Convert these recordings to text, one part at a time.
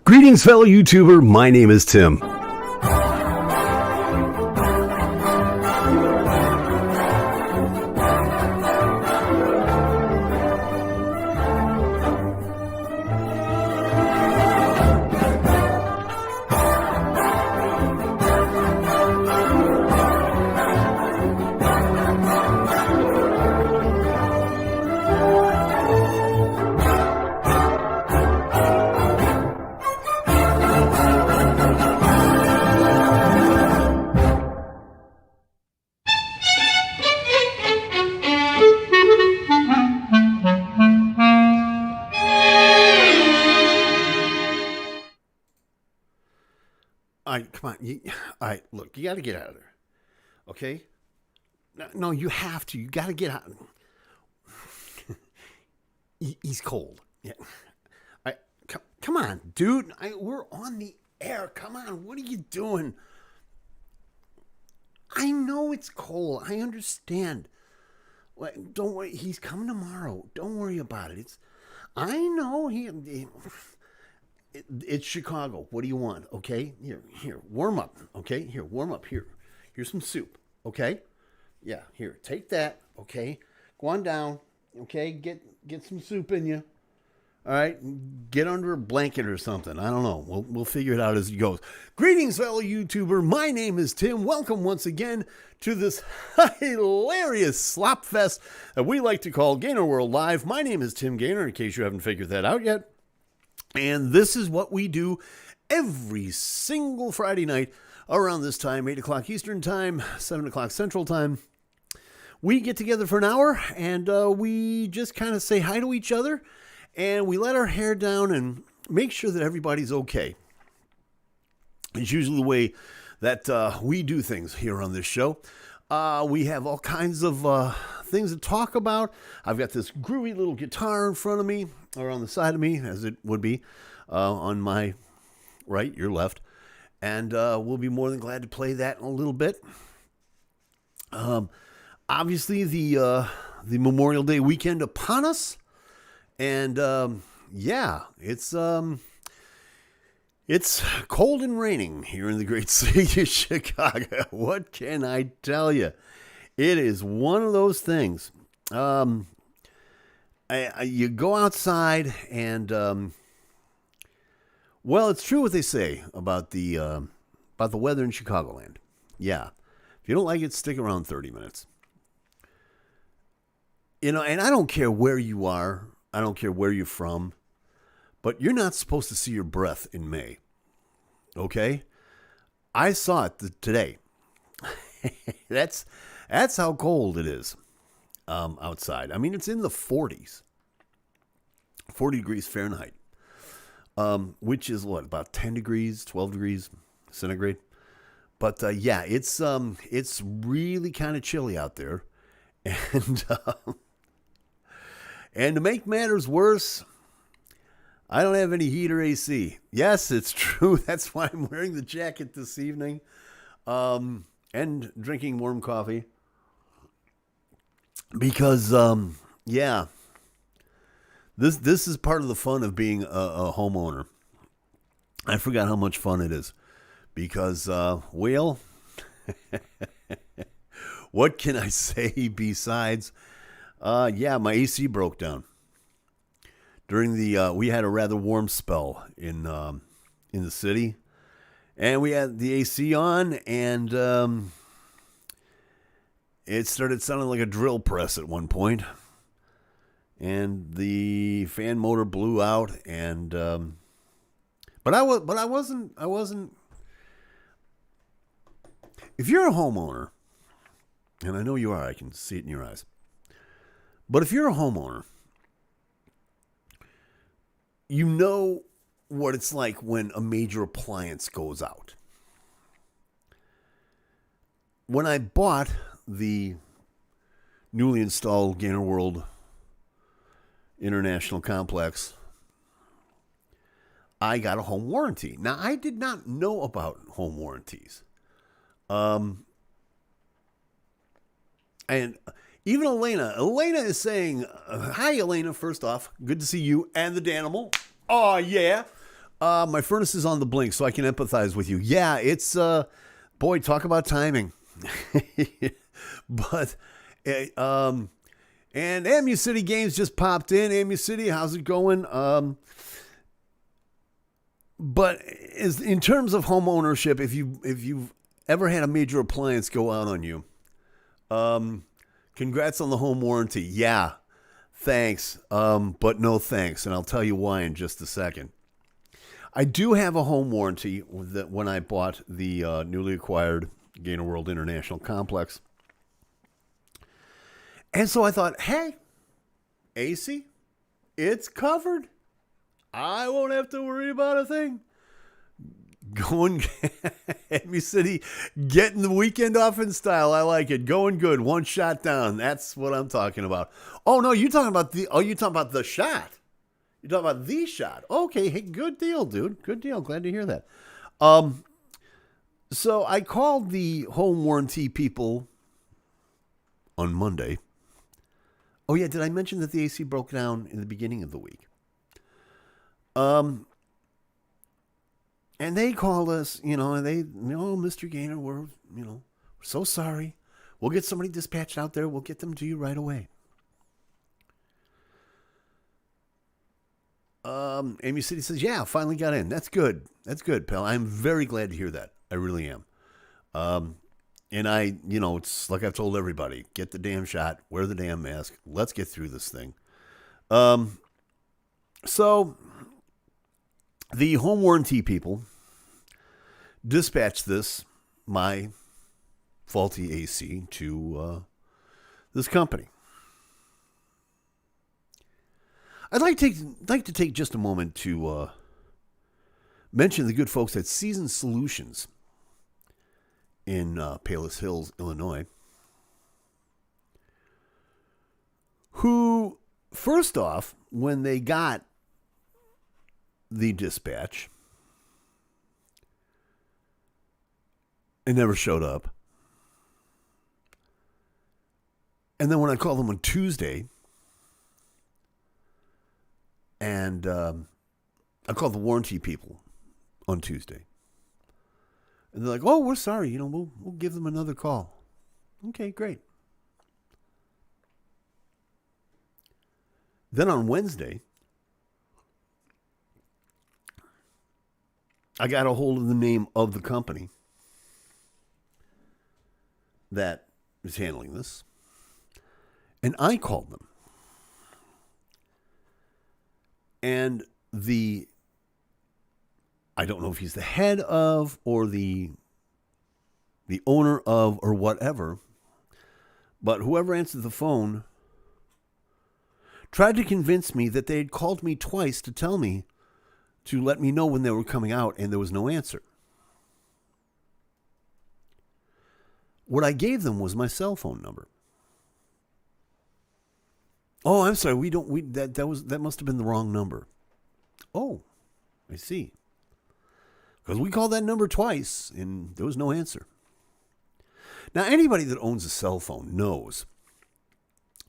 Greetings, fellow YouTuber. My name is Tim. All right, come on. All right, look, you got to get out of there. Okay? No, you have to. You got to get out. He's cold. Yeah. All right, come on, dude. We're on the air. Come on. What are you doing? I know it's cold. I understand. Don't worry. He's coming tomorrow. Don't worry about it. I know it's Chicago. What do you want? Okay, here, warm up. Okay, here, warm up. Here's some soup. Okay, yeah, here, take that. Okay, go on down. Okay, get some soup in you. All right, get under a blanket or something. I don't know. We'll figure it out as it goes. Greetings, fellow YouTuber. My name is Tim. Welcome once again to this hilarious slop fest that we like to call GainerWorld Live. My name is Tim Gainer, in case you haven't figured that out yet. And this is what we do every single Friday night around this time, 8 o'clock Eastern Time, 7 o'clock Central Time. We get together for an hour, and we just kind of say hi to each other, and we let our hair down and make sure that everybody's okay. It's usually the way that we do things here on this show. We have all kinds of things to talk about. I've got this groovy little guitar in front of me, or on the side of me, as it would be, on my right, your left. And we'll be more than glad to play that in a little bit. Obviously, the Memorial Day weekend upon us. And, yeah, it's cold and raining here in the great city of Chicago. What can I tell you? It is one of those things. You go outside and, well, it's true what they say about the weather in Chicagoland. Yeah. If you don't like it, stick around 30 minutes. You know, and I don't care where you are. I don't care where you're from. But you're not supposed to see your breath in May. Okay? I saw it today. That's how cold it is outside. I mean, it's in the 40s. 40 degrees Fahrenheit. Which is what, about 10 degrees, 12 degrees centigrade. But yeah, it's really kind of chilly out there. And to make matters worse, I don't have any heat or AC. Yes, it's true. That's why I'm wearing the jacket this evening. And drinking warm coffee. Because, yeah, this is part of the fun of being a homeowner. I forgot how much fun it is. Because, well, what can I say besides, yeah, my AC broke down. During we had a rather warm spell in the city. And we had the AC on, and it started sounding like a drill press at one point. And the fan motor blew out, and but I wasn't. If you're a homeowner, and I know you are, I can see it in your eyes. But if you're a homeowner, you know what it's like when a major appliance goes out. When I bought the newly installed GainerWorld International Complex, I got a home warranty. Now, I did not know about home warranties. And even Elena is saying, hi, Elena, first off. Good to see you and the Danimal. Oh, yeah. My furnace is on the blink, so I can empathize with you. Yeah, it's boy, talk about timing. But and Amu City Games just popped in. Amu City, how's it going? But in terms of home ownership, if you've ever had a major appliance go out on you, congrats on the home warranty. Yeah, thanks, but no thanks, and I'll tell you why in just a second. I do have a home warranty that when I bought the newly acquired GainerWorld International Complex. And so I thought, hey, AC, it's covered. I won't have to worry about a thing. Going, Amy City, getting the weekend off in style. I like it. Going good. One shot down. That's what I'm talking about. Oh, no, you're talking about the shot. You're talking about the shot. Okay, hey, good deal, dude. Good deal. Glad to hear that. So I called the home warranty people on Monday. Oh, yeah, did I mention that the AC broke down in the beginning of the week? And they called us, and Mr. Gainer, we're so sorry. We'll get somebody dispatched out there. We'll get them to you right away. Amy City says, yeah, finally got in. That's good. That's good, pal. I'm very glad to hear that. I really am. And it's like I've told everybody, get the damn shot, wear the damn mask. Let's get through this thing. So the home warranty people dispatched my faulty AC to this company. I'd like to take just a moment to mention the good folks at Seasoned Solutions in Palos Hills, Illinois, who, first off, when they got the dispatch, it never showed up. And then when I called them on Tuesday, and I called the warranty people on Tuesday, and they're like, "Oh, we're sorry. We'll give them another call." Okay, great. Then on Wednesday, I got a hold of the name of the company that is handling this, and I called them. And I don't know if he's the head of or the owner of or whatever, but whoever answered the phone tried to convince me that they had called me twice to tell me to let me know when they were coming out, and there was no answer. What I gave them was my cell phone number. Oh, I'm sorry. That must have been the wrong number. Oh, I see. Because we called that number twice and there was no answer. Now, anybody that owns a cell phone knows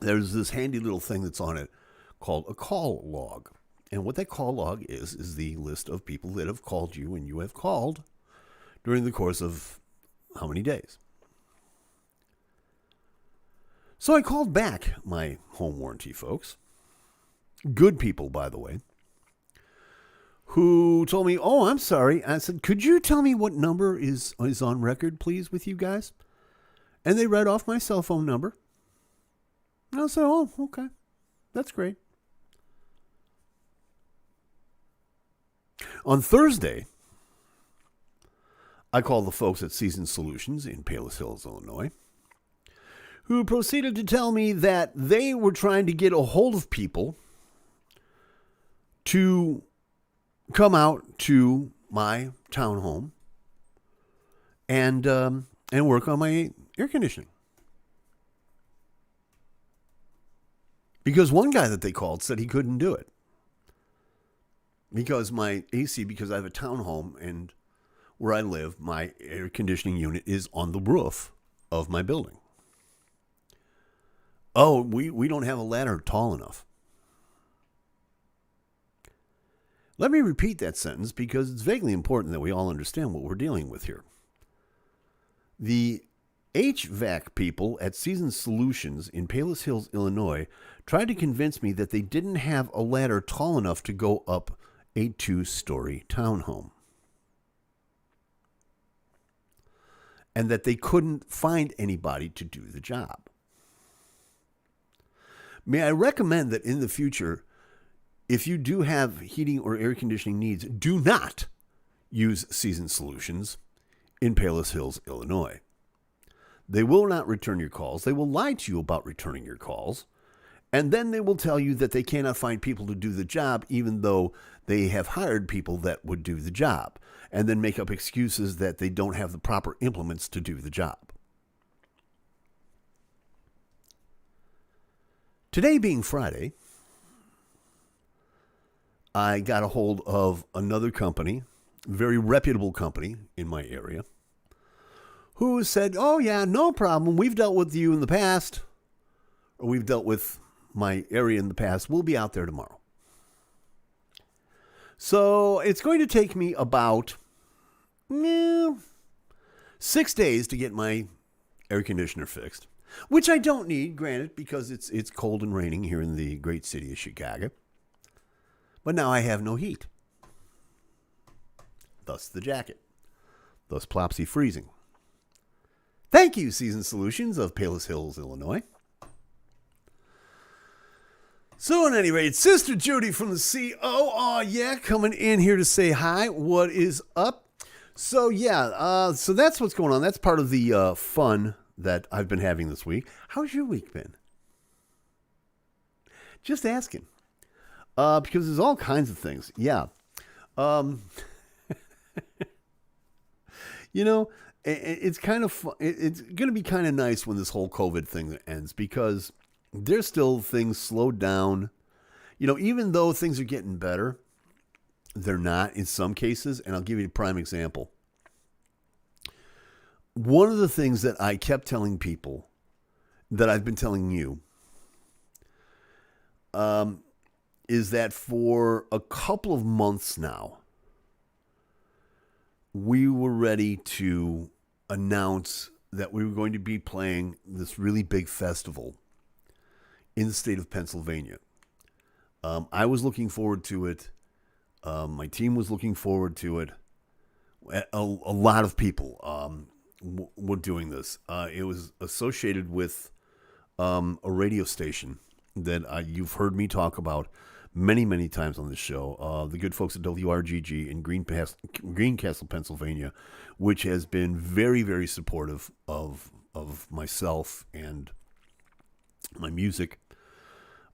there's this handy little thing that's on it called a call log. And what that call log is the list of people that have called you and you have called during the course of how many days. So I called back my home warranty folks, good people, by the way, who told me, oh, I'm sorry. I said, could you tell me what number is on record, please, with you guys? And they read off my cell phone number. And I said, oh, okay. That's great. On Thursday, I called the folks at Seasoned Solutions in Palos Hills, Illinois, who proceeded to tell me that they were trying to get a hold of people to come out to my townhome and work on my air conditioning. Because one guy that they called said he couldn't do it. Because my AC, because I have a townhome and where I live, my air conditioning unit is on the roof of my building. Oh, we don't have a ladder tall enough. Let me repeat that sentence because it's vaguely important that we all understand what we're dealing with here. The HVAC people at Seasons Solutions in Palos Hills, Illinois, tried to convince me that they didn't have a ladder tall enough to go up a 2-story townhome. And that they couldn't find anybody to do the job. May I recommend that in the future, if you do have heating or air conditioning needs, do not use Seasons Solutions in Palos Hills, Illinois. They will not return your calls. They will lie to you about returning your calls. And then they will tell you that they cannot find people to do the job, even though they have hired people that would do the job. And then make up excuses that they don't have the proper implements to do the job. Today being Friday, I got a hold of another company, very reputable company in my area, who said, oh yeah, no problem. We've dealt with you in the past, or we've dealt with my area in the past. We'll be out there tomorrow. So it's going to take me about 6 days to get my air conditioner fixed, which I don't need, granted, because it's cold and raining here in the great city of Chicago. But now I have no heat. Thus the jacket. Thus Plopsy freezing. Thank you, Seasons Solutions of Palos Hills, Illinois. So, at any rate, Sister Judy from the COO, coming in here to say hi. What is up? So, so that's what's going on. That's part of the fun that I've been having this week. How's your week been? Just asking. Because there's all kinds of things. Yeah. It's kind of fun. It's going to be kind of nice when this whole COVID thing ends, because there's still things slowed down. Even though things are getting better, they're not in some cases. And I'll give you a prime example. One of the things that I kept telling people, that I've been telling you, is that for a couple of months now, we were ready to announce that we were going to be playing this really big festival in the state of Pennsylvania. I was looking forward to it. My team was looking forward to it. A lot of people were doing this. It was associated with a radio station that you've heard me talk about many, many times on this show, the good folks at WRGG in Greencastle, Pennsylvania, which has been very, very supportive of myself and my music.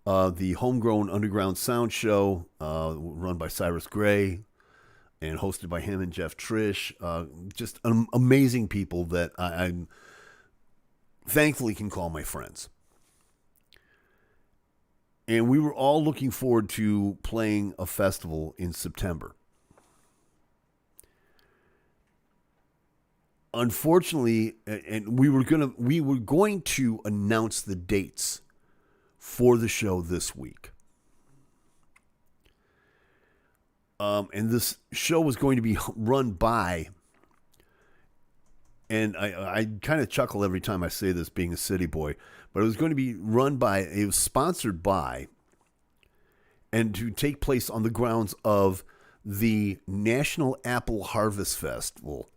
The Homegrown Underground Sound Show, run by Cyrus Gray and hosted by him and Jeff Trish. Just amazing people that I thankfully can call my friends. And we were all looking forward to playing a festival in September. Unfortunately, and we were going to announce the dates for the show this week. And this show was going to be run by, and I kind of chuckle every time I say this, being a city boy, but it was going to be it was sponsored by, and to take place on the grounds of the National Apple Harvest Festival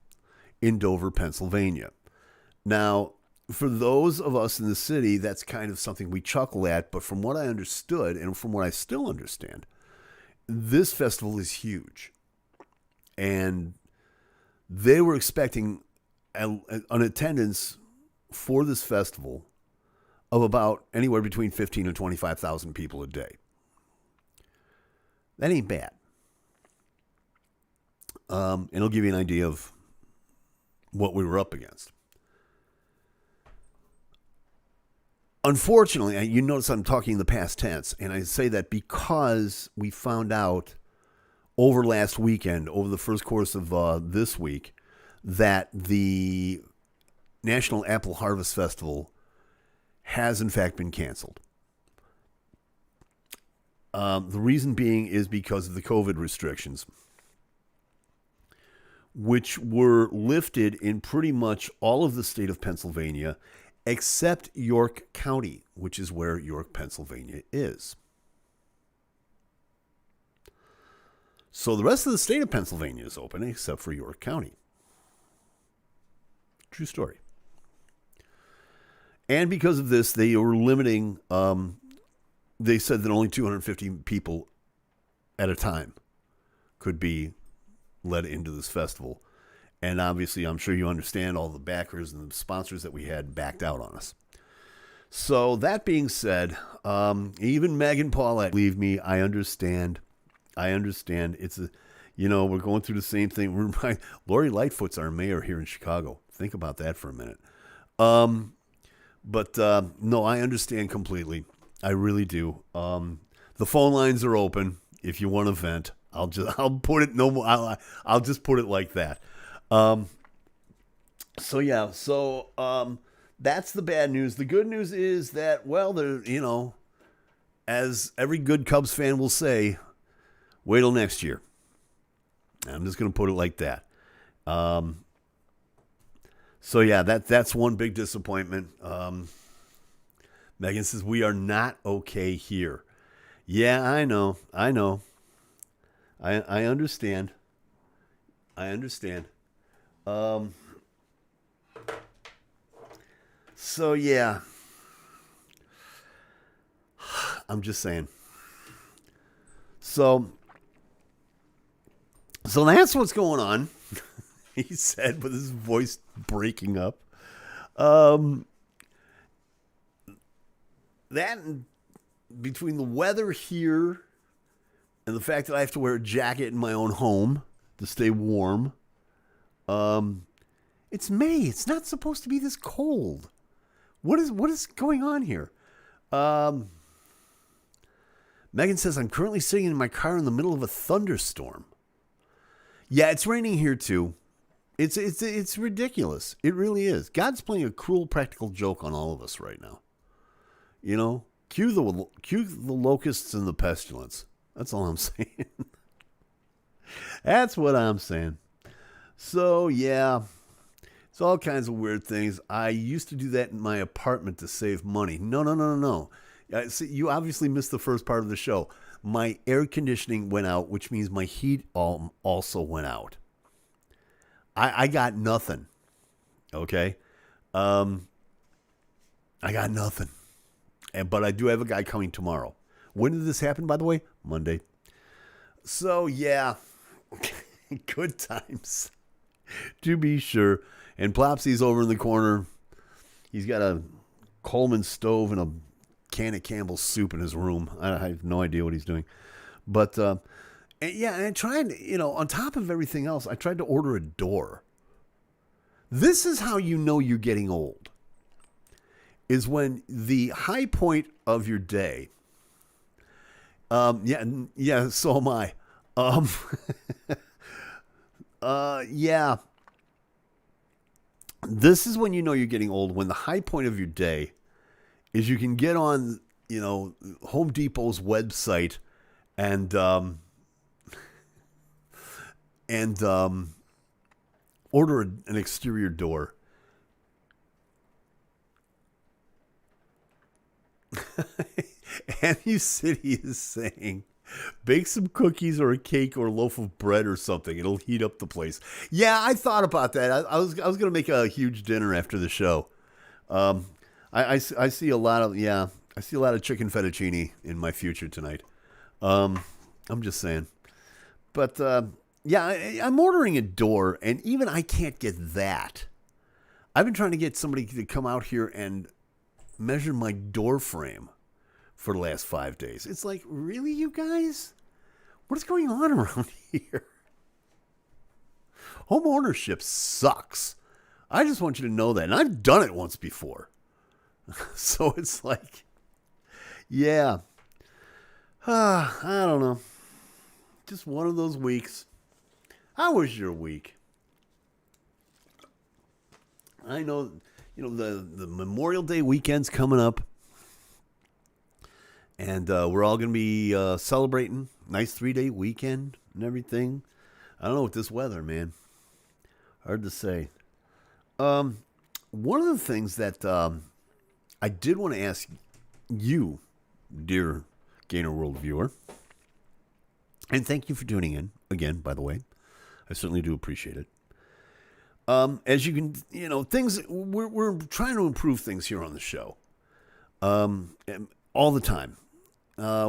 in Dover, Pennsylvania. Now, for those of us in the city, that's kind of something we chuckle at, but from what I understood, and from what I still understand, this festival is huge. And they were expecting an attendance for this festival of about anywhere between 15 and 25,000 people a day. That ain't bad. And it'll give you an idea of what we were up against. Unfortunately, you notice I'm talking in the past tense, and I say that because we found out over last weekend, over the first course of this week, that the National Apple Harvest Festival has in fact been canceled. The reason being is because of the COVID restrictions, which were lifted in pretty much all of the state of Pennsylvania, except York County, which is where York, Pennsylvania is. So the rest of the state of Pennsylvania is open, except for York County. True story. And because of this, they were limiting, they said that only 250 people at a time could be let into this festival. And obviously, I'm sure you understand all the backers and the sponsors that we had backed out on us. So that being said, even Meg and Paulette, believe me, I understand. It's we're going through the same thing. Lori Lightfoot's our mayor here in Chicago. Think about that for a minute. But no, I understand completely. I really do. The phone lines are open if you want to vent. I'll put it no more. I'll just put it like that. So that's the bad news. The good news is that, well, as every good Cubs fan will say, wait till next year. I'm just going to put it like that. So yeah, that's one big disappointment. Megan says, we are not okay here. Yeah, I know. I understand. So yeah, I'm just saying. So that's what's going on. He said with his voice breaking up. That between the weather here and the fact that I have to wear a jacket in my own home to stay warm. It's May. It's not supposed to be this cold. What is going on here? Megan says, I'm currently sitting in my car in the middle of a thunderstorm. Yeah, it's raining here too. It's ridiculous. It really is. God's playing a cruel practical joke on all of us right now. Cue the locusts and the pestilence. That's all I'm saying. That's what I'm saying. So, yeah, it's all kinds of weird things. I used to do that in my apartment to save money. No. See, you obviously missed the first part of the show. My air conditioning went out, which means my heat also went out. I got nothing. Okay? I got nothing. But I do have a guy coming tomorrow. When did this happen, by the way? Monday. So, yeah. Good times. To be sure. And Plopsy's over in the corner. He's got a Coleman stove and a can of Campbell's soup in his room. I have no idea what he's doing. But, and I tried, on top of everything else, I tried to order a door. This is how you know you're getting old. Is when the high point of your day, so am I. This is when you know you're getting old, when the high point of your day is you can get on, Home Depot's website and order an exterior door. Annie City is saying, bake some cookies or a cake or a loaf of bread or something. It'll heat up the place. Yeah, I thought about that. I was going to make a huge dinner after the show. I see a lot of chicken fettuccine in my future tonight. I'm just saying. But I'm ordering a door, and even I can't get that. I've been trying to get somebody to come out here and measure my door frame for the last 5 days. It's like, really, you guys? What is going on around here? Home ownership sucks. I just want you to know that. And I've done it once before. So it's like, yeah. I don't know. Just one of those weeks. How was your week? I know, the Memorial Day weekend's coming up. And we're all going to be celebrating. Nice 3-day weekend and everything. I don't know with this weather, man. Hard to say. One of the things that I did want to ask you, dear GainerWorld viewer, and thank you for tuning in again, by the way. I certainly do appreciate it. As you can, things, we're trying to improve things here on the show all the time.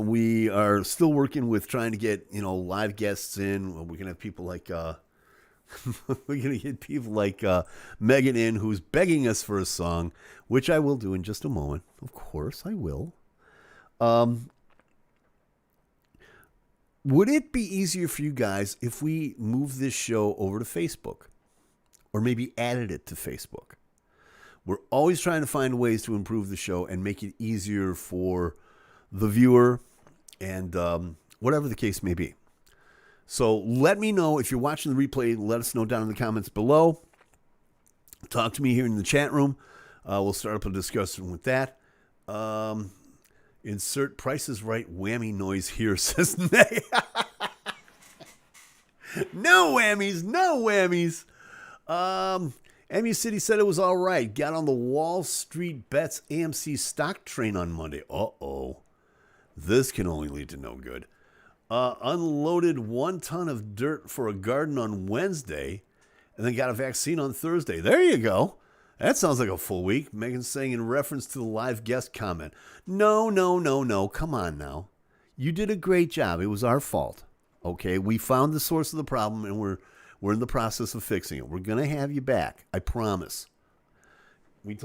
We are still working with trying to get, live guests in. We're going to have people like, we're going to get people like Megan in, who's begging us for a song, which I will do in just a moment. Of course, I will. Would it be easier for you guys if we move this show over to Facebook? Or maybe added it to Facebook? We're always trying to find ways to improve the show and make it easier for the viewer and whatever the case may be. So let me know if you're watching the replay. Let us know down in the comments below. Talk to me here in the chat room. We'll start up a discussion with that. Insert Price is Right whammy noise here, says Nay. No whammies, no whammies. MU City said it was all right. Got on the Wall Street Bets AMC stock train on Monday. Uh-oh. This can only lead to no good. Unloaded 1 ton of dirt for a garden on Wednesday and then got a vaccine on Thursday. There you go. That sounds like a full week. Megan's saying in reference to the live guest comment. No. Come on now. You did a great job. It was our fault. Okay? We found the source of the problem and we're in the process of fixing it. We're going to have you back. I promise. We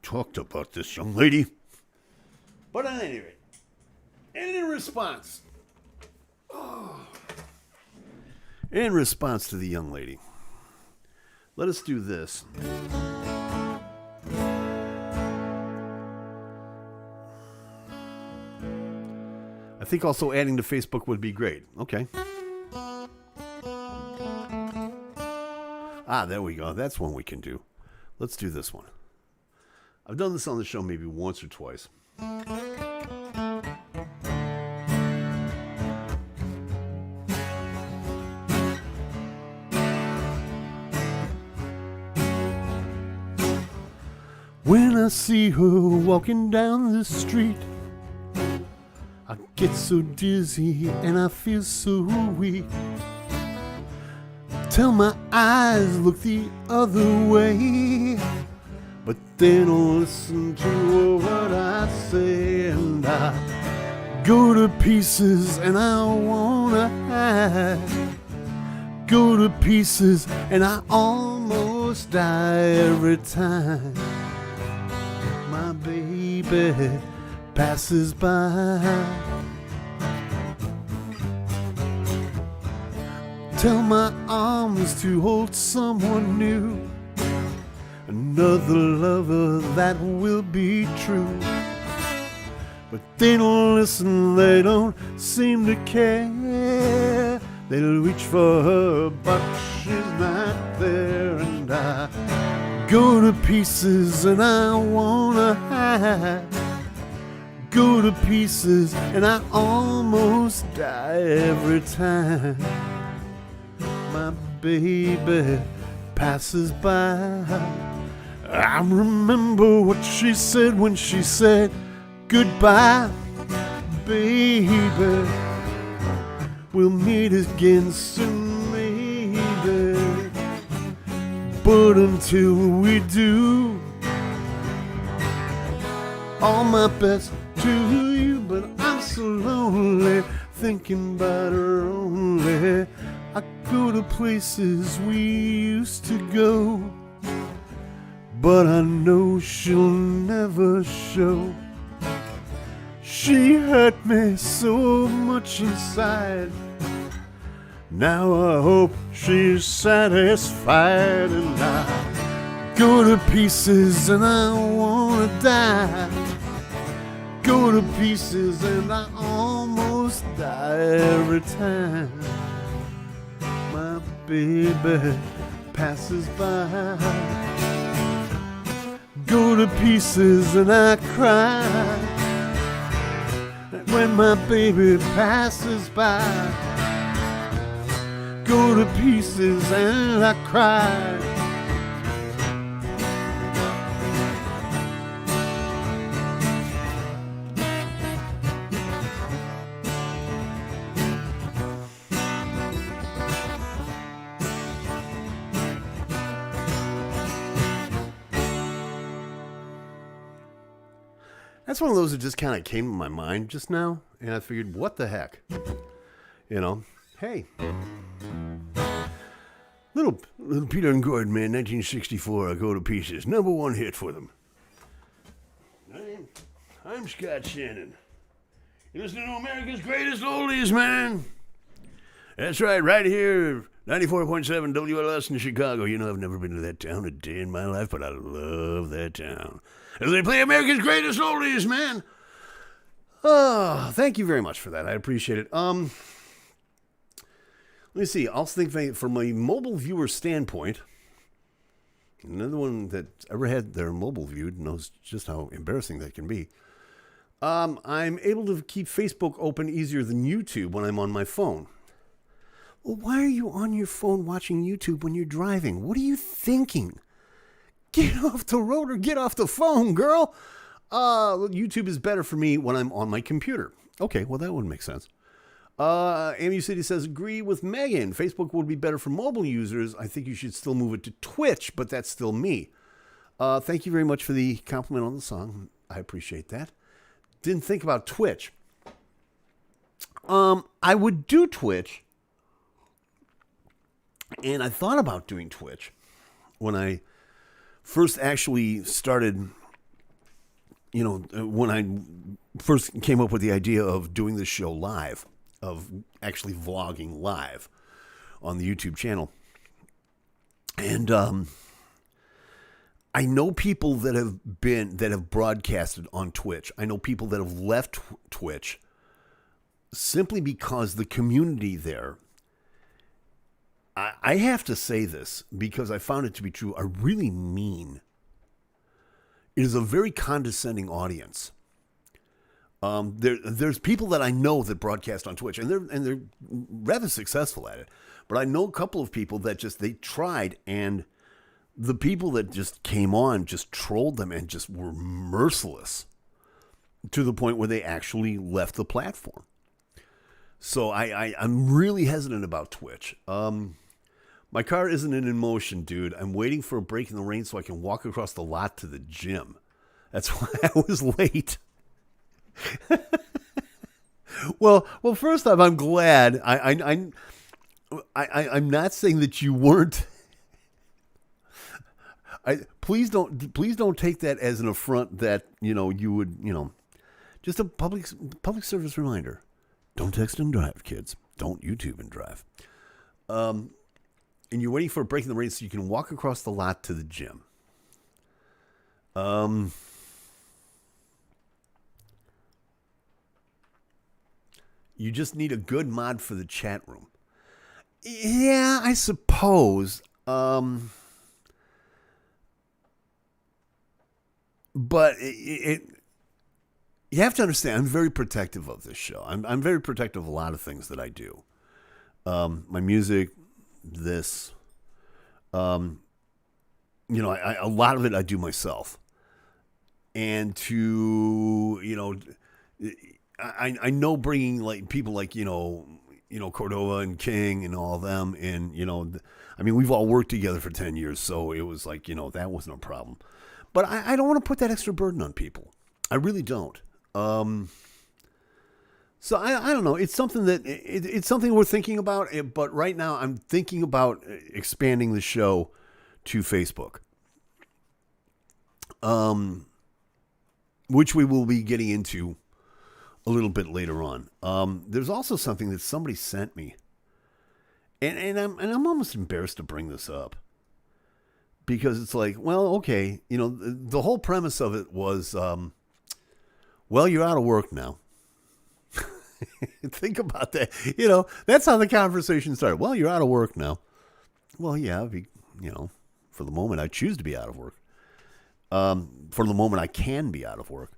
talked about this, young lady. But at any rate, and in response to the young lady, let us do this. I think also adding to Facebook would be great. Okay. There we go. That's one we can do. Let's do this one. I've done this on the show maybe once or twice. When I see her walking down the street, I get so dizzy and I feel so weak. Tell my eyes look the other way, but they don't listen to what I say, and I go to pieces and I wanna hide. Go to pieces and I almost die every time my baby passes by. Tell my arms to hold someone new, another lover that will be true. But they don't listen, they don't seem to care. They'll reach for her, but she's not there. And I go to pieces and I wanna hide. Go to pieces and I almost die every time my baby passes by. I remember what she said when she said goodbye, baby. We'll meet again soon, maybe. But until we do, all my best to you. But I'm so lonely, thinking about her only. I go to places we used to go, but I know she'll never show. She hurt me so much inside. Now I hope she's satisfied. And I go to pieces and I wanna die. Go to pieces and I almost die every time my baby passes by. Go to pieces and I cry. when my baby passes by. Go to pieces and I cry. That's one of those that just kind of came to my mind just now, and I figured, what the heck? You know, hey. Little Peter and Gordon, man, 1964, I Go to Pieces. #1 hit for them. I'm Scott Shannon. You're listening to America's Greatest Oldies, man. That's right here, 94.7 WLS in Chicago. You know, I've never been to that town a day in my life, but I love that town. As they play America's Greatest Oldies, man. Oh, thank you very much for that. I appreciate it. Let me see. I'll think from a mobile viewer standpoint. Another one that's ever had their mobile viewed knows just how embarrassing that can be. I'm able to keep Facebook open easier than YouTube when I'm on my phone. Well, why are you on your phone watching YouTube when you're driving? What are you thinking? Get off the road or get off the phone, girl. YouTube is better for me when I'm on my computer. Okay, well, that would make sense. Amy City says, agree with Megan. Facebook would be better for mobile users. I think you should still move it to Twitch, but that's still me. Thank you very much for the compliment on the song. I appreciate that. Didn't think about Twitch. I would do Twitch, and I thought about doing Twitch when I first actually started, when I first came up with the idea of doing this show live, of actually vlogging live on the YouTube channel. And I know people that have broadcasted on Twitch. I know people that have left Twitch simply because the community there, I have to say this because I found it to be true, are really mean. It is a very condescending audience. There's people that I know that broadcast on Twitch, and they're rather successful at it. But I know a couple of people that they tried, and the people that just came on just trolled them and just were merciless to the point where they actually left the platform. So I'm really hesitant about Twitch. My car isn't in motion, dude. I'm waiting for a break in the rain so I can walk across the lot to the gym. That's why I was late. Well, first off, I'm glad. I'm not saying that you weren't. Please don't take that as an affront that you would just a public service reminder. Don't text and drive, kids. Don't YouTube and drive. And you're waiting for a break in the rain so you can walk across the lot to the gym. You just need a good mod for the chat room. Yeah, I suppose. But you have to understand, I'm very protective of this show. I'm very protective of a lot of things that I do. My music, this, a lot of it I do myself. And I know bringing like people like, Cordova and King and all of them. And, we've all worked together for 10 years. So it was like, that wasn't a problem. But I don't want to put that extra burden on people. I really don't. So I don't know. It's something that it's something we're thinking about. But right now I'm thinking about expanding the show to Facebook, which we will be getting into a little bit later on. There's also something that somebody sent me, and I'm almost embarrassed to bring this up because it's like, well, okay, the whole premise of it was, well, you're out of work now. Think about that. That's how the conversation started. Well, you're out of work now. Well, yeah, for the moment I choose to be out of work. For the moment I can be out of work.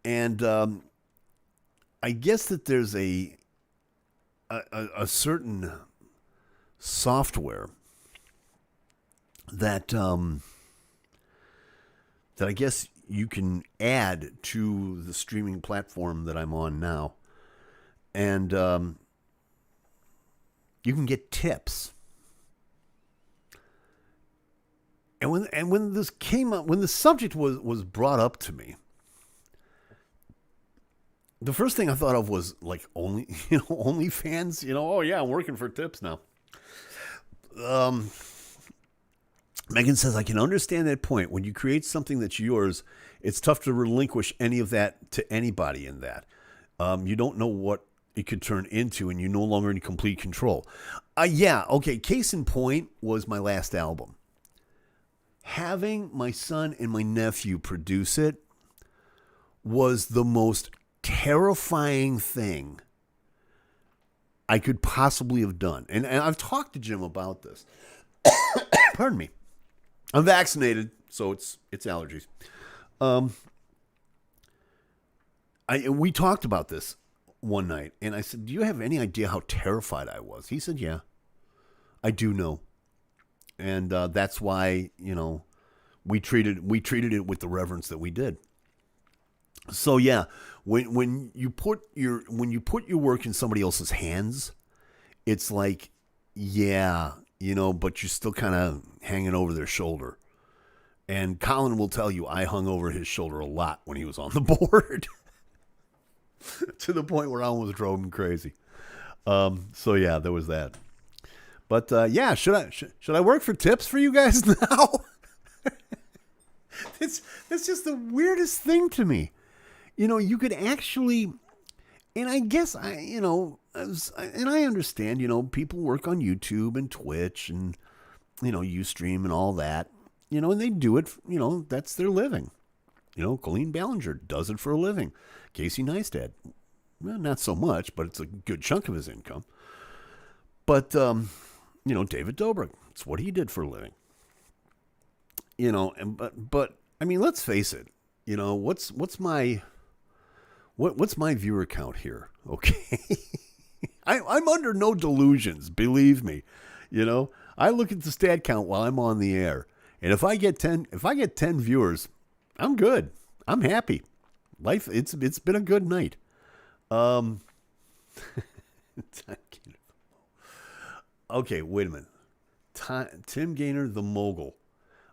And I guess that there's a certain software that that I guess you can add to the streaming platform that I'm on now, and you can get tips. And when this came up, when the subject was brought up to me, the first thing I thought of was like OnlyFans. Oh yeah, I'm working for tips now. Megan says, I can understand that point. When you create something that's yours, it's tough to relinquish any of that to anybody in that. You don't know what it could turn into, and you're no longer in complete control. Yeah, okay. Case in point was my last album. Having my son and my nephew produce it was the most terrifying thing I could possibly have done. And I've talked to Jim about this. Pardon me. I'm vaccinated, so it's allergies. We talked about this one night, and I said, do you have any idea how terrified I was? He said, yeah, I do know. And that's why, we treated it with the reverence that we did. So yeah, when you put your work in somebody else's hands, it's like, yeah, but you're still kind of hanging over their shoulder. And Colin will tell you I hung over his shoulder a lot when he was on the board, to the point where I almost drove him crazy. So yeah, there was that. But yeah, should I work for tips for you guys now? That's just the weirdest thing to me. You could actually, and I guess and I understand, people work on YouTube and Twitch and, Ustream and all that, and they do it, that's their living. Colleen Ballinger does it for a living. Casey Neistat, well, not so much, but it's a good chunk of his income. But, David Dobrik, it's what he did for a living. But I mean, let's face it, what's my viewer count here? Okay. I'm under no delusions, believe me. I look at the stat count while I'm on the air. And if I get 10 viewers, I'm good. I'm happy. Life, it's been a good night. Okay, wait a minute. Tim Gainer, the mogul.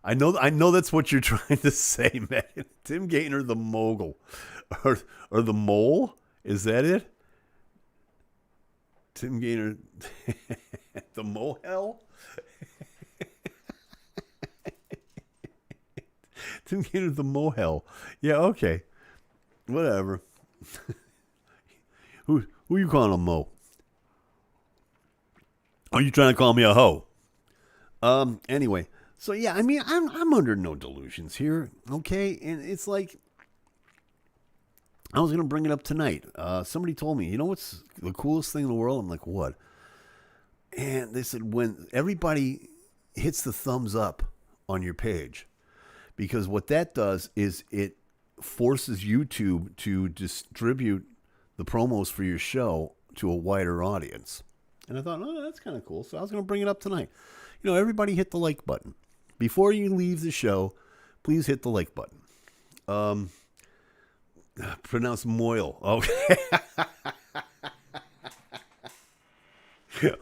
I know that's what you're trying to say, man. Tim Gainer, the mogul, or the mole. Is that it? Tim Gainer, the mohel. Tim Gainer, the mohel. Yeah, okay, whatever. Who you calling a mo? Are you trying to call me a hoe? Anyway, so yeah, I mean, I'm under no delusions here, okay? And it's like, I was going to bring it up tonight. Somebody told me, what's the coolest thing in the world? I'm like, what? And they said, when everybody hits the thumbs up on your page, because what that does is it forces YouTube to distribute the promos for your show to a wider audience. And I thought, oh, that's kind of cool. So I was going to bring it up tonight. Everybody hit the like button. Before you leave the show, please hit the like button. Pronounce moil. Okay.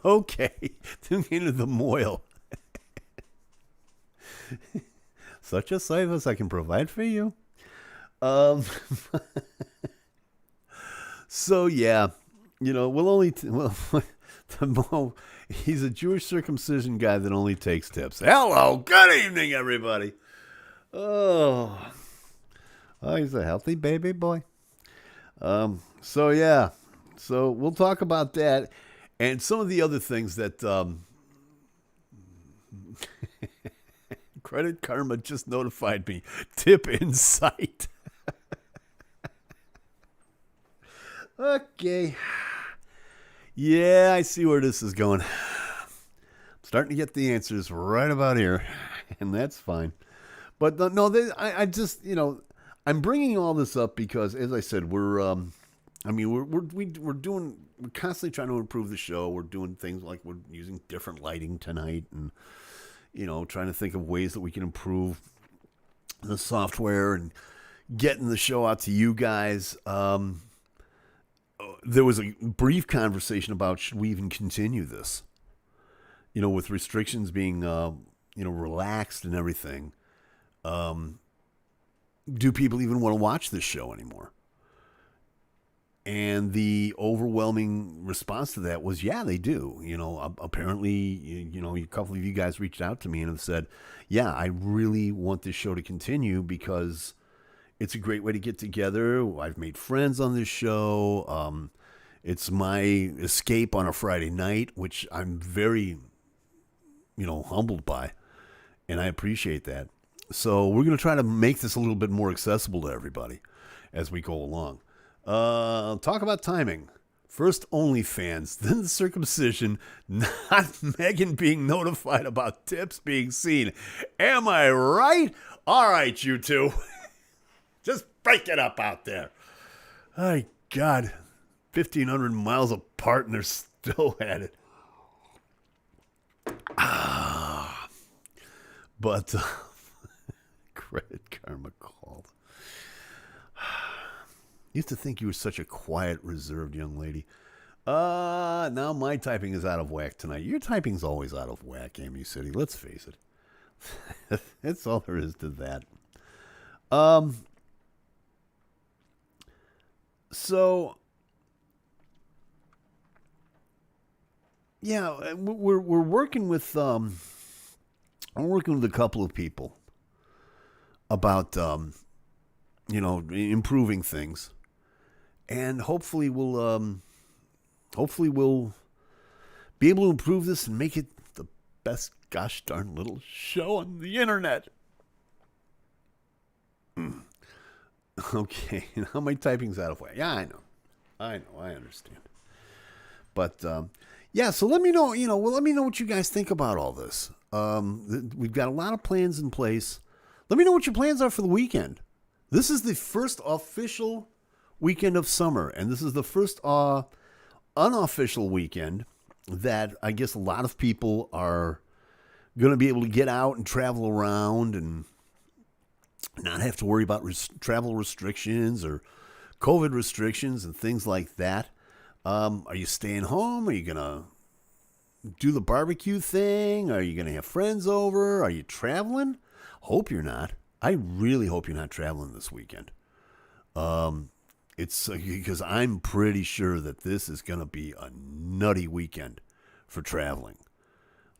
Okay. Tune into the moil. Such a service I can provide for you. So yeah, we'll only he's a Jewish circumcision guy that only takes tips. Hello, good evening, everybody. Oh, he's a healthy baby boy. So yeah, so we'll talk about that and some of the other things that Credit Karma just notified me. Tip in sight. Okay. Yeah, I see where this is going. I'm starting to get the answers right about here, and that's fine. But no, I just, I'm bringing all this up because, as I said, we're I mean, we're constantly trying to improve the show. We're doing things like we're using different lighting tonight, and trying to think of ways that we can improve the software and getting the show out to you guys. There was a brief conversation about should we even continue this, with restrictions being relaxed and everything. Do people even want to watch this show anymore? And the overwhelming response to that was, yeah, they do. Apparently, a couple of you guys reached out to me and have said, yeah, I really want this show to continue because it's a great way to get together. I've made friends on this show. It's my escape on a Friday night, which I'm very, humbled by. And I appreciate that. So we're going to try to make this a little bit more accessible to everybody as we go along. Talk about timing. First OnlyFans, then the circumcision, not Megan being notified about tips being seen. Am I right? All right, you two. Just break it up out there. My God. 1,500 miles apart and they're still at it. But Credit Karma called. Used to think you were such a quiet, reserved young lady. Now my typing is out of whack tonight. Your typing's always out of whack, Amy City. Let's face it. That's all there is to that. So, yeah, we're working with I'm working with a couple of people about improving things, and hopefully we'll be able to improve this and make it the best gosh darn little show on the internet. Okay, now my typing's out of way. Yeah, I understand. But yeah, so let me know. Let me know what you guys think about all this. We've got a lot of plans in place. Let me know what your plans are for the weekend. This is the first official weekend of summer, and this is the first unofficial weekend that I guess a lot of people are going to be able to get out and travel around and not have to worry about travel restrictions or COVID restrictions and things like that. Are you staying home? Are you going to do the barbecue thing? Are you going to have friends over? Are you traveling? Hope you're not. I really hope you're not traveling this weekend. It's because I'm pretty sure that this is going to be a nutty weekend for traveling.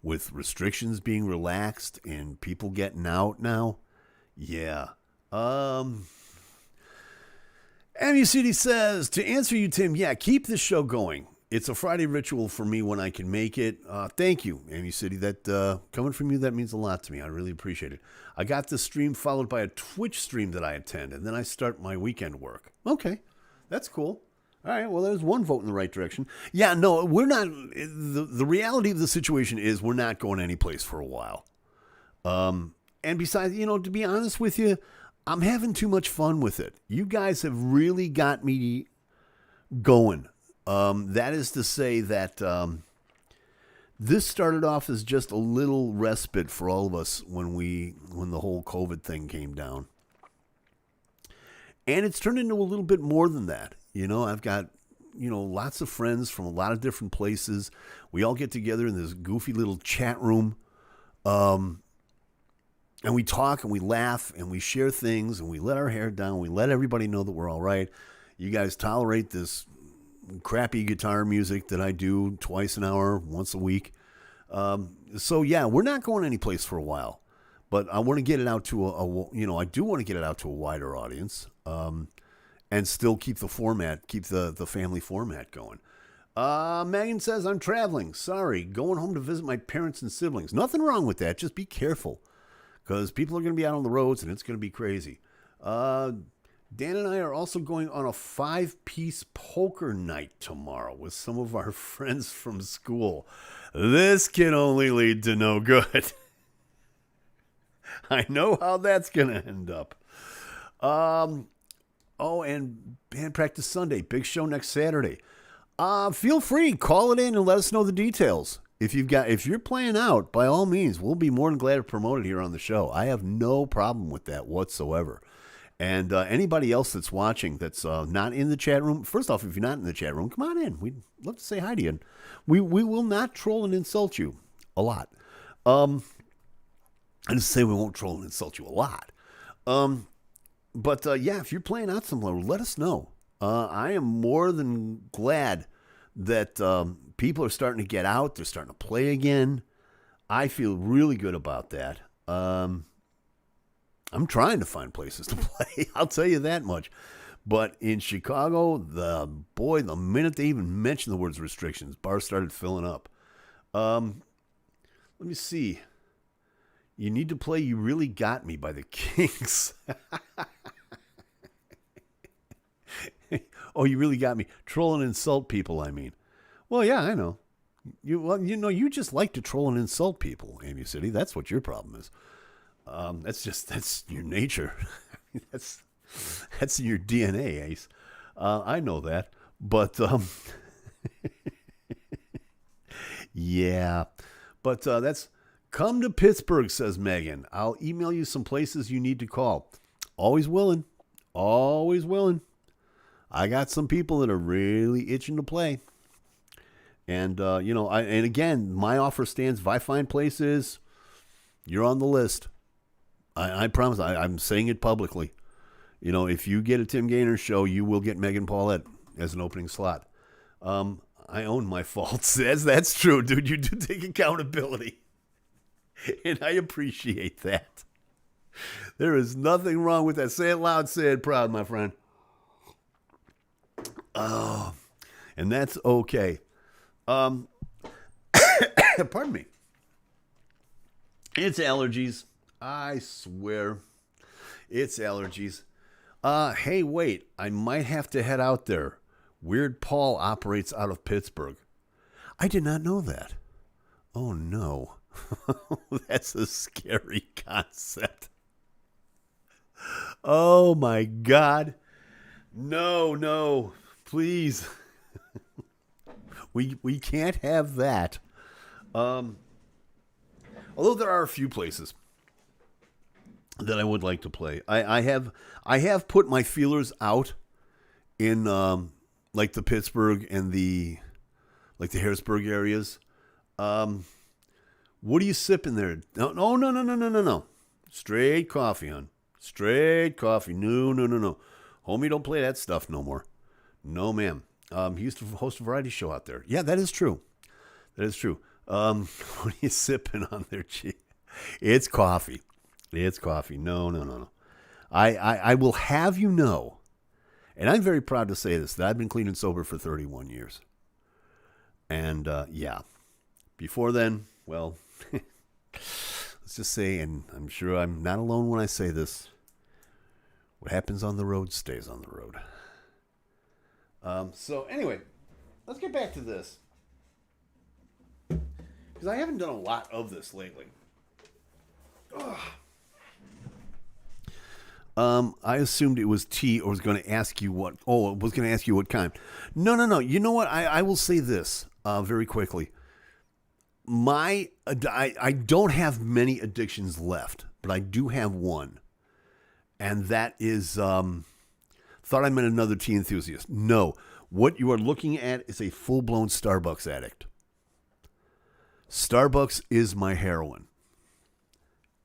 With restrictions being relaxed and people getting out now. Yeah. MUCD says, to answer you, Tim, yeah, keep this show going. It's a Friday ritual for me when I can make it. Thank you, MUCD. That coming from you, that means a lot to me. I really appreciate it. I got this stream followed by a Twitch stream that I attend, and then I start my weekend work. Okay, that's cool. All right, well, there's one vote in the right direction. Yeah, no, we're not. The reality of the situation is we're not going anyplace for a while. And besides, to be honest with you, I'm having too much fun with it. You guys have really got me going. That is to say that this started off as just a little respite for all of us when the whole COVID thing came down. And it's turned into a little bit more than that. I've got, lots of friends from a lot of different places. We all get together in this goofy little chat room. And we talk and we laugh and we share things and we let our hair down. We let everybody know that we're all right. You guys tolerate this crappy guitar music that I do twice an hour, once a week. So yeah, we're not going anyplace for a while, but I want to get it out to I do want to get it out to a wider audience, and still keep the family format going. Megan says, I'm traveling. Sorry, going home to visit my parents and siblings. Nothing wrong with that. Just be careful because people are going to be out on the roads and it's going to be crazy. Dan and I are also going on a 5-piece poker night tomorrow with some of our friends from school. This can only lead to no good. I know how that's going to end up. Oh, and band practice Sunday. Big show next Saturday. Feel free, call it in and let us know the details. If you're playing out, by all means, we'll be more than glad to promote it here on the show. I have no problem with that whatsoever. And anybody else that's watching that's not in the chat room, first off, if you're not in the chat room, come on in. We'd love to say hi to you. And we will not troll and insult you a lot. I didn't say we won't troll and insult you a lot. But if you're playing out somewhere, let us know. I am more than glad that people are starting to get out. They're starting to play again. I feel really good about that. I'm trying to find places to play. I'll tell you that much. But in Chicago, the minute they even mentioned the words restrictions, bars started filling up. Let me see. You need to play You Really Got Me by the Kinks. Oh, you really got me. Troll and insult people, I mean. Well, yeah, I know. You just like to troll and insult people, Amy City. That's what your problem is. That's your nature. that's in your DNA, Ace. I know that. But, yeah. But that's... Come to Pittsburgh, says Megan. I'll email you some places you need to call. Always willing. Always willing. I got some people that are really itching to play. And, and again, my offer stands. If I find places, you're on the list. I promise. I'm saying it publicly. If you get a Tim Gainer show, you will get Megan Paulette as an opening slot. I own my faults. That's true, dude. You do take accountability. And I appreciate that. There is nothing wrong with that. Say it loud, say it proud, my friend. Oh, and that's okay. Pardon me. It's allergies. I swear. It's allergies. Hey, wait. I might have to head out there. Weird Paul operates out of Pittsburgh. I did not know that. Oh, no. That's a scary concept. Oh my God. No, please. We can't have that. Although there are a few places that I would like to play. I have put my feelers out in like the Pittsburgh and the Harrisburg areas. What are you sipping there? No. Straight coffee, hon. Straight coffee. No. Homie, don't play that stuff no more. No, ma'am. He used to host a variety show out there. Yeah, that is true. What are you sipping on there, G? It's coffee. No. I will have you know, and I'm very proud to say this, that I've been clean and sober for 31 years. And, before then, well... Let's just say, and I'm sure I'm not alone when I say this, what happens on the road stays on the road. So anyway, let's get back to this. Because I haven't done a lot of this lately. I assumed it was tea or was going to ask you what... Oh, it was going to ask you what kind. No. You know what? I will say this very quickly. I don't have many addictions left, but I do have one. And that is, thought I meant another tea enthusiast. No, what you are looking at is a full-blown Starbucks addict. Starbucks is my heroin.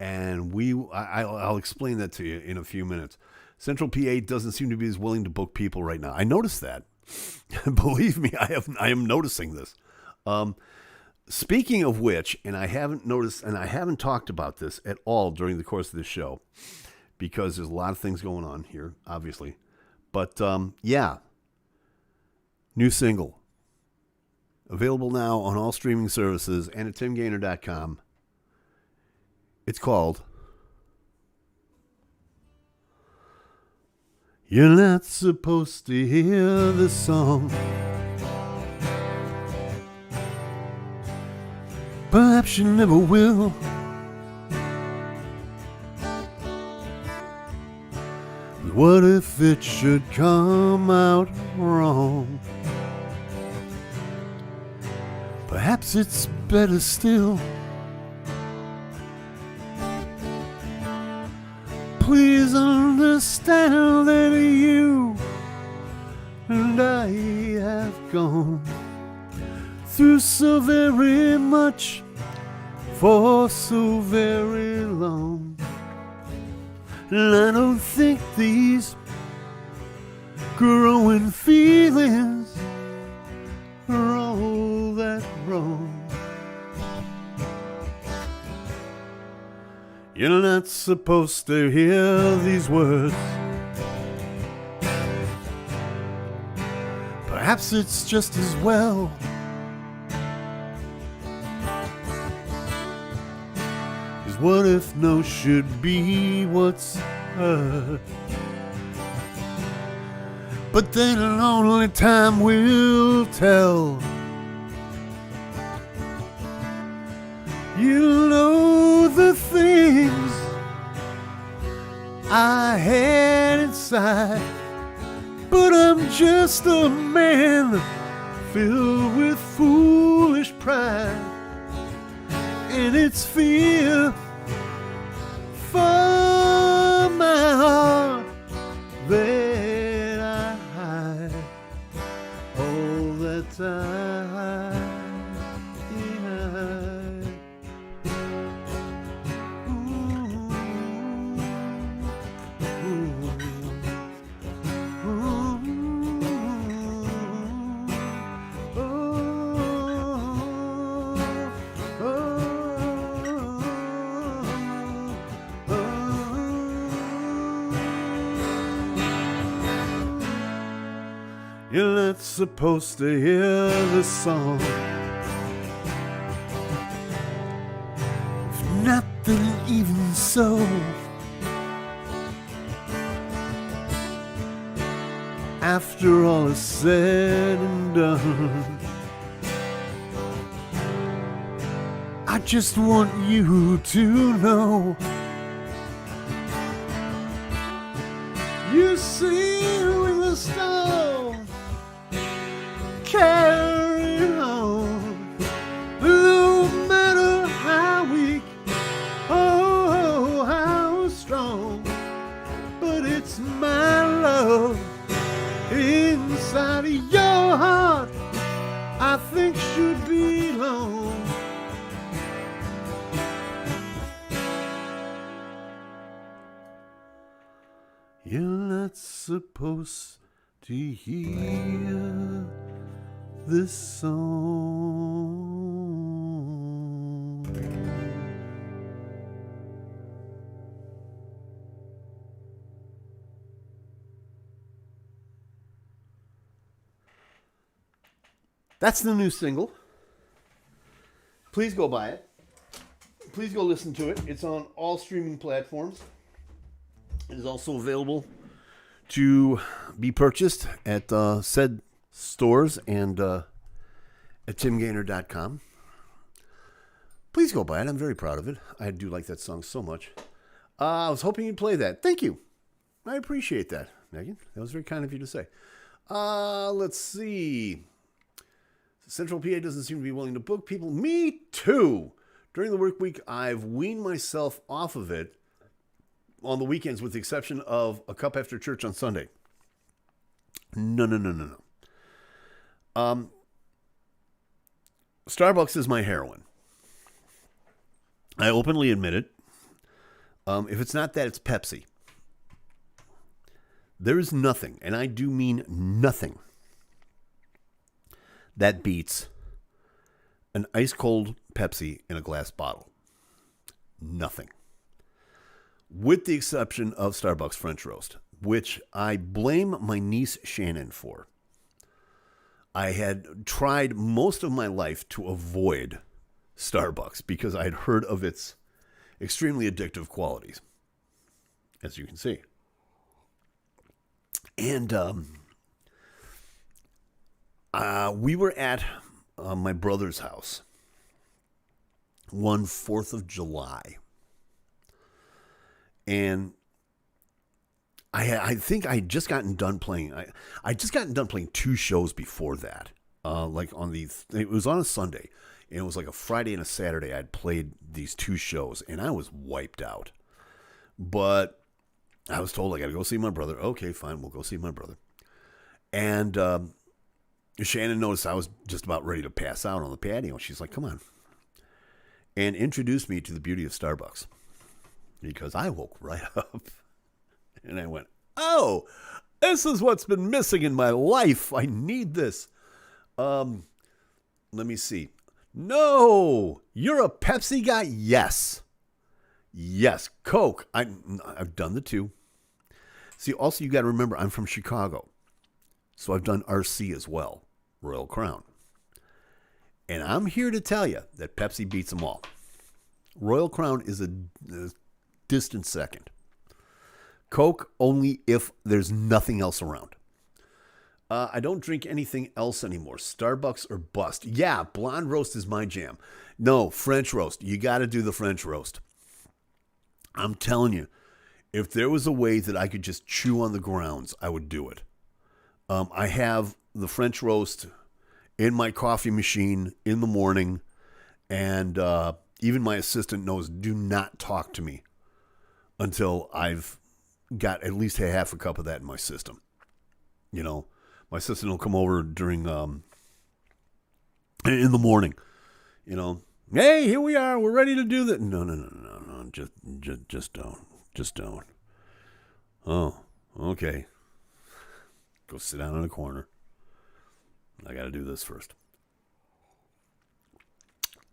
And I'll explain that to you in a few minutes. Central PA doesn't seem to be as willing to book people right now. I noticed that. Believe me, I am noticing this. Speaking of which, and I haven't noticed, and I haven't talked about this at all during the course of this show, because there's a lot of things going on here, obviously. But, new single. Available now on all streaming services and at timgainer.com. It's called You're Not Supposed to Hear This Song. Perhaps you never will. what if it should come out wrong? Perhaps it's better still. Please understand that you and I have gone through so very much for so very long. And I don't think these growing feelings are all that wrong. You're not supposed to hear these words. Perhaps it's just as well. 'Cause what if no should be what's heard? But then only time will tell. You know the things I had inside, but I'm just a man filled with foolish pride, and it's fear for my heart that I hide all the time. You're not supposed to hear the song. If not, then even so. After all is said and done, I just want you to know. You see with the stone, carry on, no matter how weak, oh, how strong, but it's my love inside of your heart I think should belong. You're not supposed to hear this song. That's the new single. Please go buy it. Please go listen to it. It's on all streaming platforms. It is also available to be purchased at said stores and at timgainer.com. Please go buy it. I'm very proud of it. I do like that song so much. I was hoping you'd play that. Thank you. I appreciate that, Megan. That was very kind of you to say. Let's see. Central PA doesn't seem to be willing to book people. Me too. During the work week, I've weaned myself off of it on the weekends, with the exception of a cup after church on Sunday. No. Starbucks is my heroin. I openly admit it. If it's not that, it's Pepsi. There is nothing, and I do mean nothing, that beats an ice-cold Pepsi in a glass bottle. Nothing. With the exception of Starbucks French Roast, which I blame my niece Shannon for. I had tried most of my life to avoid Starbucks because I had heard of its extremely addictive qualities, as you can see. And we were at my brother's house one 4th of July. And I think I had just gotten done playing. I just gotten done playing 2 shows before that. Like it was on a Sunday, and it was like a Friday and a Saturday. I'd played these 2 shows, and I was wiped out. But I was told I got to go see my brother. Okay, fine, we'll go see my brother. And Shannon noticed I was just about ready to pass out on the patio. She's like, "Come on," and introduced me to the beauty of Starbucks, because I woke right up. And I went, "Oh, this is what's been missing in my life. I need this." Let me see. No, you're a Pepsi guy? Yes. Yes. Coke. I've done the 2. See, also you got to remember, I'm from Chicago. So I've done RC as well, Royal Crown. And I'm here to tell you that Pepsi beats them all. Royal Crown is a distant second. Coke only if there's nothing else around. I don't drink anything else anymore. Starbucks or bust. Yeah, blonde roast is my jam. No, French roast. You got to do the French roast. I'm telling you, if there was a way that I could just chew on the grounds, I would do it. I have the French roast in my coffee machine in the morning, and even my assistant knows, do not talk to me until I've got at least a half a cup of that in my system. You know, my assistant will come over during in the morning. You know, "Hey, here we are. We're ready to do that." No. Just don't. Oh, okay. Go sit down in a corner. I got to do this first.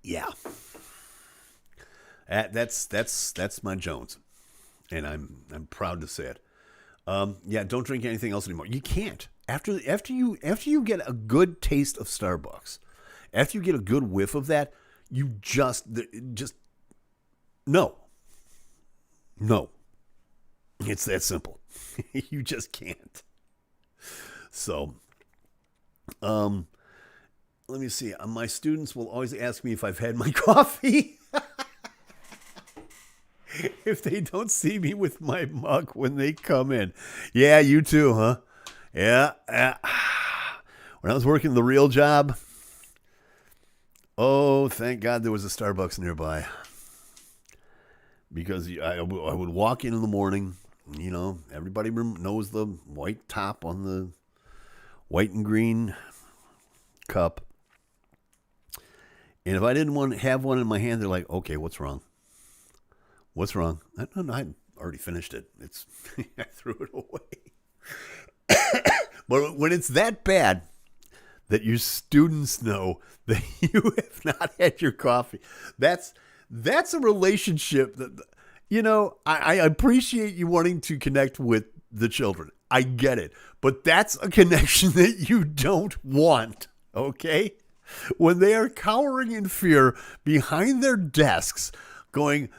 Yeah. That's my Jones, and I'm proud to say it. Yeah, don't drink anything else anymore. You can't. After you get a good taste of Starbucks, after you get a good whiff of that, you just no. It's that simple. You just can't. So, let me see. My students will always ask me if I've had my coffee. If they don't see me with my mug when they come in. Yeah, you too, huh? Yeah. When I was working the real job, oh, thank God there was a Starbucks nearby. Because I would walk in the morning, you know, everybody knows the white top on the white and green cup. And if I didn't want to have one in my hand, they're like, "Okay, what's wrong? What's wrong?" I already finished it. I threw it away. But when it's that bad that your students know that you have not had your coffee, that's a relationship that, you know, I appreciate you wanting to connect with the children. I get it. But that's a connection that you don't want, okay? When they are cowering in fear behind their desks going,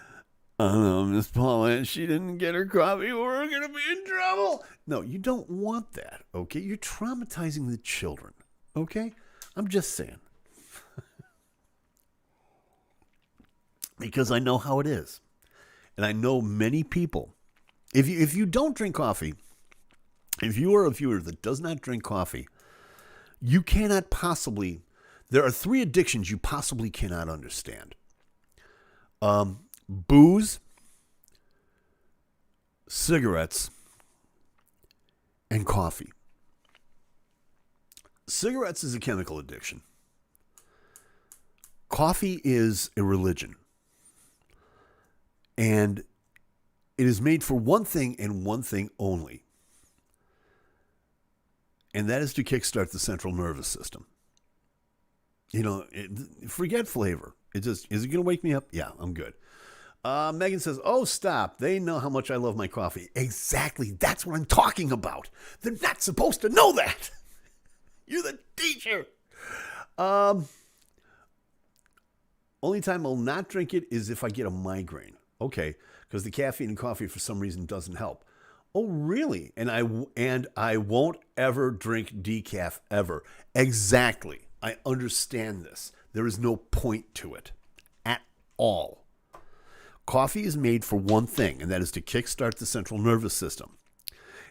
"Oh no, Miss Paula, she didn't get her coffee. We're going to be in trouble." No, you don't want that, okay? You're traumatizing the children, okay? I'm just saying. Because I know how it is. And I know many people. If you don't drink coffee, if you are a viewer that does not drink coffee, you cannot possibly, there are 3 addictions you possibly cannot understand. Booze, cigarettes, and coffee. Cigarettes is a chemical addiction. Coffee is a religion. And it is made for one thing and one thing only. And that is to kickstart the central nervous system. You know, forget flavor. Is it going to wake me up? Yeah, I'm good. Megan says, "Oh, stop. They know how much I love my coffee." Exactly. That's what I'm talking about. They're not supposed to know that. You're the teacher. Only time I'll not drink it is if I get a migraine. Okay, because the caffeine in coffee for some reason doesn't help. Oh, really? And I won't ever drink decaf ever. Exactly. I understand this. There is no point to it at all. Coffee is made for one thing, and that is to kickstart the central nervous system.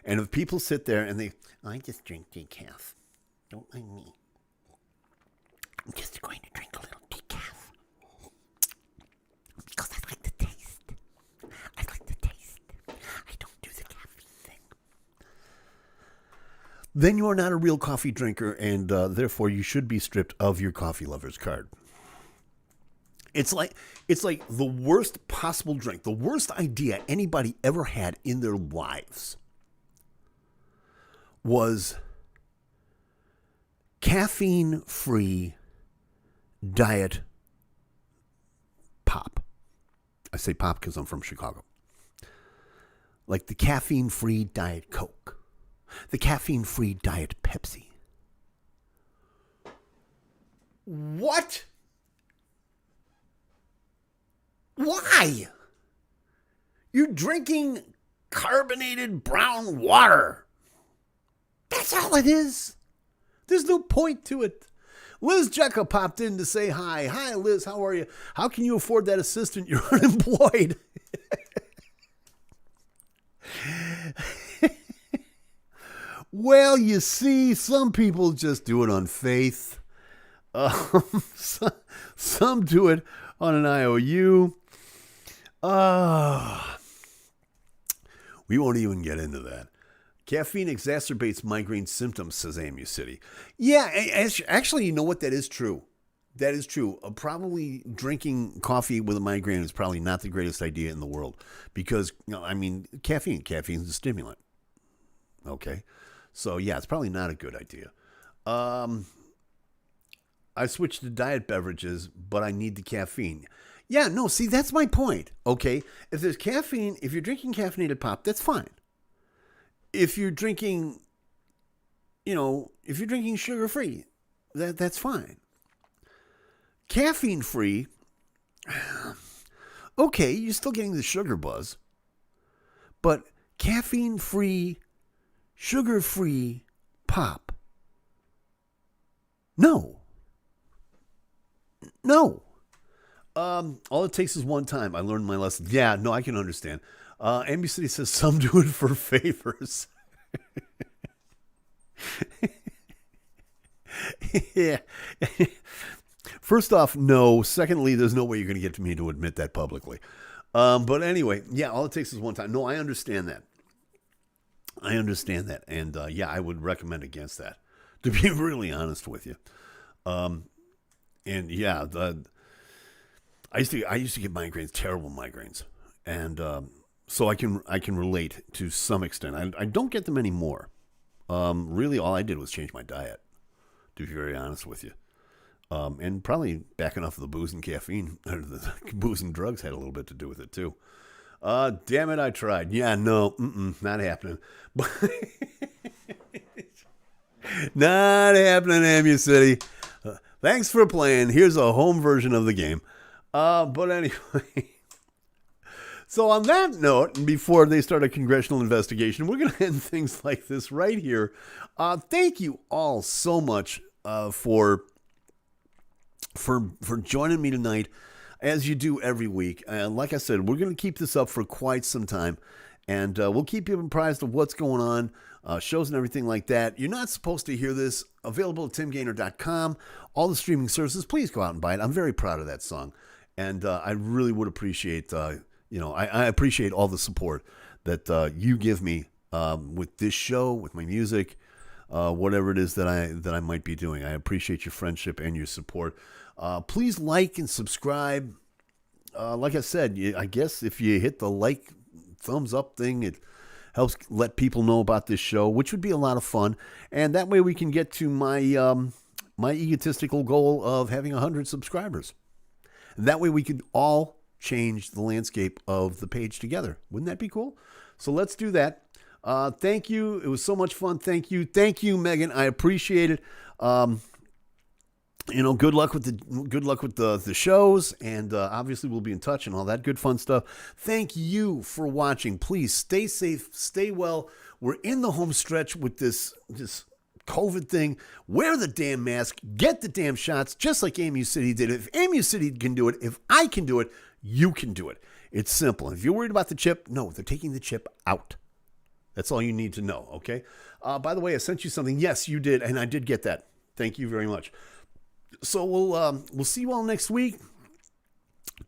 And if people sit there and I just drink decaf. Don't mind me. I'm just going to drink a little decaf. Because I like the taste. I like the taste. I don't do the caffeine thing. Then you are not a real coffee drinker, and therefore you should be stripped of your coffee lover's card. It's like the worst possible drink, the worst idea anybody ever had in their lives was caffeine-free diet pop. I say pop because I'm from Chicago. Like the caffeine-free Diet Coke. The caffeine-free Diet Pepsi. What? Why? You're drinking carbonated brown water. That's all it is. There's no point to it. Liz Jecka popped in to say hi. Hi, Liz. How are you? How can you afford that assistant? You're unemployed. Well, you see, some people just do it on faith. Some do it on an IOU. We won't even get into that. Caffeine exacerbates migraine symptoms, says AMU City. Yeah, actually, you know what? That is true. That is true. Probably drinking coffee with a migraine is probably not the greatest idea in the world because, caffeine is a stimulant. Okay. So, yeah, it's probably not a good idea. I switched to diet beverages, but I need the caffeine. Yeah, no, see, that's my point. Okay. If there's caffeine, if you're drinking caffeinated pop, that's fine. If you're drinking, sugar-free, that's fine. Caffeine-free, okay, you're still getting the sugar buzz. But caffeine-free, sugar-free pop, no. All it takes is one time. I learned my lesson. Yeah, no, I can understand. AMU City says some do it for favors. Yeah. First off, no. Secondly, there's no way you're going to get me to admit that publicly. But anyway, yeah, all it takes is one time. No, I understand that. And yeah, I would recommend against that, to be really honest with you. And yeah, I used to get migraines, terrible migraines. And so I can relate to some extent. I don't get them anymore. Really, all I did was change my diet, to be very honest with you. And probably backing off of the booze and caffeine, or the booze and drugs had a little bit to do with it too. Damn it, I tried. Yeah, no, not happening. Not happening, AMU City. Thanks for playing. Here's a home version of the game. But anyway. So on that note, and before they start a congressional investigation, we're going to end things like this right here. Thank you all so much for joining me tonight, as you do every week. Like I said, we're going to keep this up for quite some time, and we'll keep you apprised of what's going on, shows and everything like that. You're not supposed to hear this. Available at timgainer.com. All the streaming services. Please go out and buy it. I'm very proud of that song, and I really would appreciate I appreciate all the support that you give me with this show, with my music, whatever it is that I might be doing. I appreciate your friendship and your support. Please like and subscribe. Like I said, I guess if you hit the like, thumbs up thing, it helps let people know about this show, which would be a lot of fun. And that way we can get to my my egotistical goal of having 100 subscribers. And that way we could all change the landscape of the page together. Wouldn't that be cool? So let's do that. Thank you. It was so much fun. Thank you. Thank you, Megan. I appreciate it. Good luck with the shows, and obviously we'll be in touch and all that good fun stuff. Thank you for watching. Please stay safe, stay well. We're in the home stretch with this COVID thing. Wear the damn mask, get the damn shots, just like AMU City did. If AMU City can do it, if I can do it, you can do it. It's simple. If you're worried about the chip, no, they're taking the chip out. That's all you need to know, okay? By the way, I sent you something. Yes, you did, and I did get that. Thank you very much. So we'll see you all next week.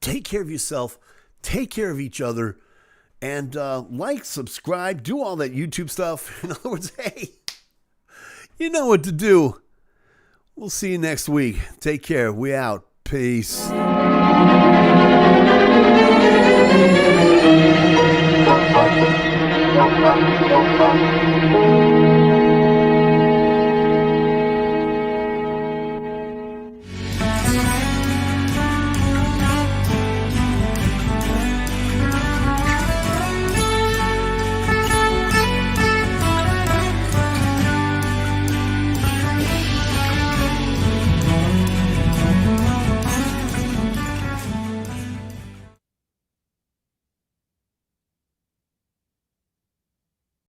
Take care of yourself. Take care of each other. And like, subscribe, do all that YouTube stuff. In other words, hey, you know what to do. We'll see you next week. Take care. We out. Peace.